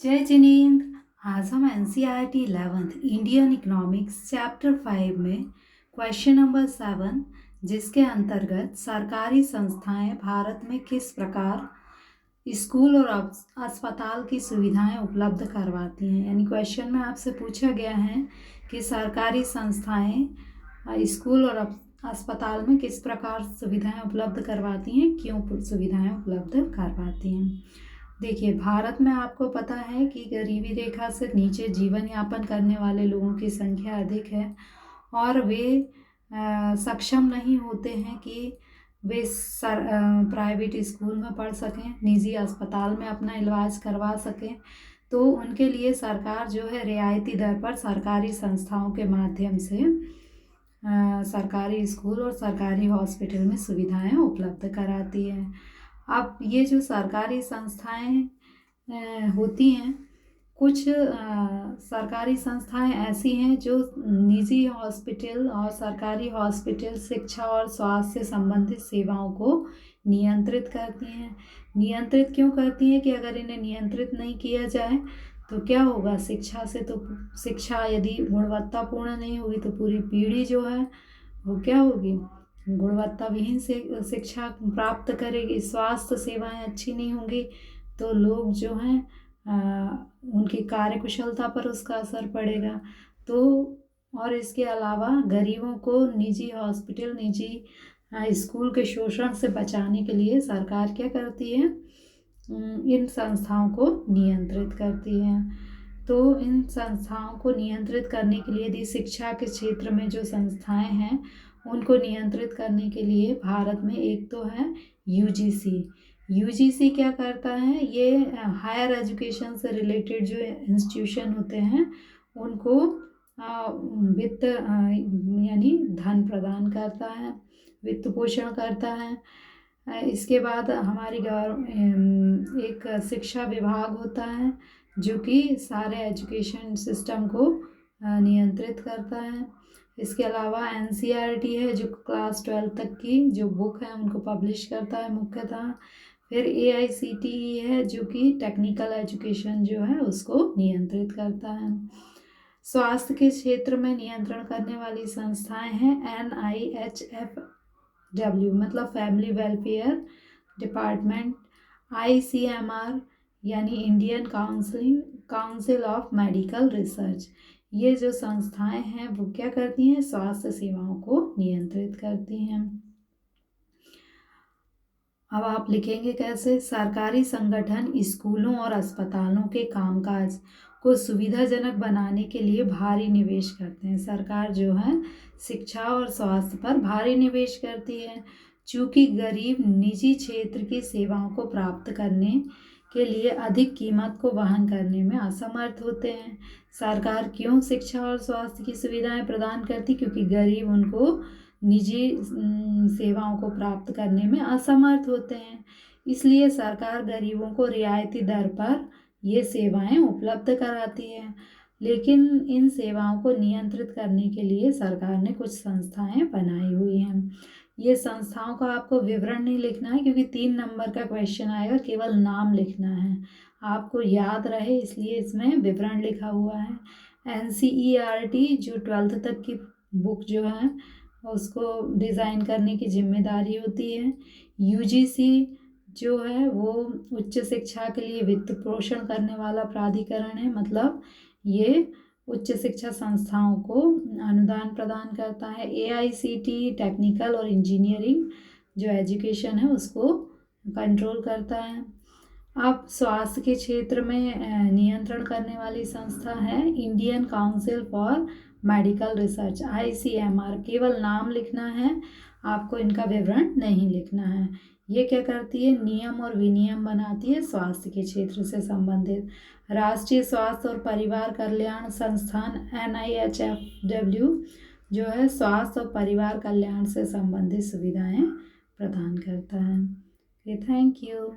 जय जिनेंद्र। आज हम NCERT 11th Indian economics chapter 5 में क्वेश्चन नंबर 7 जिसके अंतर्गत सरकारी संस्थाएं भारत में किस प्रकार स्कूल और अस्पताल की सुविधाएं उपलब्ध करवाती हैं। यानी क्वेश्चन में आपसे पूछा गया है कि सरकारी संस्थाएं स्कूल और अस्पताल में किस प्रकार सुविधाएं उपलब्ध करवाती हैं, क्यों सुविधाएं उपलब्ध करवाती हैं। देखिए, भारत में आपको पता है कि गरीबी रेखा से नीचे जीवन यापन करने वाले लोगों की संख्या अधिक है और वे सक्षम नहीं होते हैं कि वे प्राइवेट स्कूल में पढ़ सकें, निजी अस्पताल में अपना इलाज करवा सकें। तो उनके लिए सरकार जो है रियायती दर पर सरकारी संस्थाओं के माध्यम से सरकारी स्कूल और सरकारी हॉस्पिटल में सुविधाएं उपलब्ध कराती है। अब ये जो सरकारी संस्थाएं होती हैं, कुछ सरकारी संस्थाएं ऐसी हैं जो निजी हॉस्पिटल और सरकारी हॉस्पिटल शिक्षा और स्वास्थ्य से संबंधित सेवाओं को नियंत्रित करती हैं। नियंत्रित क्यों करती हैं कि अगर इन्हें नियंत्रित नहीं किया जाए तो क्या होगा, शिक्षा यदि गुणवत्तापूर्ण नहीं होगी तो पूरी पीढ़ी जो है वो क्या होगी, गुणवत्ता विहीन से शिक्षा प्राप्त करेगी। स्वास्थ्य सेवाएं अच्छी नहीं होंगी तो लोग जो हैं उनकी कार्यकुशलता पर उसका असर पड़ेगा। तो और इसके अलावा गरीबों को निजी हॉस्पिटल, निजी स्कूल के शोषण से बचाने के लिए सरकार क्या करती है, इन संस्थाओं को नियंत्रित करती है। तो इन संस्थाओं को नियंत्रित करने के लिए यदि शिक्षा के क्षेत्र में जो संस्थाएं हैं उनको नियंत्रित करने के लिए भारत में एक तो है यूजीसी क्या करता है, ये हायर एजुकेशन से रिलेटेड जो इंस्टीट्यूशन होते हैं उनको वित्त यानी धन प्रदान करता है, वित्त पोषण करता है। इसके बाद हमारी एक शिक्षा विभाग होता है जो कि सारे एजुकेशन सिस्टम को नियंत्रित करता है। इसके अलावा NCERT है जो क्लास 12 तक की जो बुक है उनको पब्लिश करता है मुख्यतः। फिर AICTE है जो कि टेक्निकल एजुकेशन जो है उसको नियंत्रित करता है। स्वास्थ्य के क्षेत्र में नियंत्रण करने वाली संस्थाएं हैं NIHFW मतलब फैमिली वेलफेयर डिपार्टमेंट, ICMR यानी Indian council of medical research. ये जो संस्थाएं हैं वो क्या करती हैं, स्वास्थ्य सेवाओं को नियंत्रित करती हैं। अब आप लिखेंगे कैसे, सरकारी संगठन स्कूलों और अस्पतालों के कामकाज को सुविधाजनक बनाने के लिए भारी निवेश करते हैं। सरकार जो है शिक्षा और स्वास्थ्य पर भारी निवेश करती है। चूँकि गरीब निजी क्षेत्र की सेवाओं को प्राप्त करने के लिए अधिक कीमत को वहन करने में असमर्थ होते हैं। सरकार क्यों शिक्षा और स्वास्थ्य की सुविधाएं प्रदान करती, क्योंकि गरीब उनको निजी सेवाओं को प्राप्त करने में असमर्थ होते हैं। इसलिए सरकार गरीबों को रियायती दर पर ये सेवाएं उपलब्ध कराती है। लेकिन इन सेवाओं को नियंत्रित करने के लिए सरकार ने कुछ संस्थाएं बनाई हुई हैं। ये संस्थाओं का आपको विवरण नहीं लिखना है क्योंकि 3 नंबर का क्वेश्चन आएगा, केवल नाम लिखना है, आपको याद रहे इसलिए इसमें विवरण लिखा हुआ है। NCERT जो 12th तक की बुक जो है उसको डिज़ाइन करने की जिम्मेदारी होती है। UGC जो है वो उच्च शिक्षा के लिए वित्त पोषण करने वाला प्राधिकरण है, मतलब ये उच्च शिक्षा संस्थाओं को अनुदान प्रदान करता है। AICTE टेक्निकल और इंजीनियरिंग जो एजुकेशन है उसको कंट्रोल करता है। अब स्वास्थ्य के क्षेत्र में नियंत्रण करने वाली संस्था है Indian council for medical research ICMR, केवल नाम लिखना है, आपको इनका विवरण नहीं लिखना है। ये क्या करती है, नियम और विनियम बनाती है स्वास्थ्य के क्षेत्र से संबंधित। राष्ट्रीय स्वास्थ्य और परिवार कल्याण संस्थान NIHFW जो है स्वास्थ्य और परिवार कल्याण से संबंधित सुविधाएं प्रदान करता है। Thank you.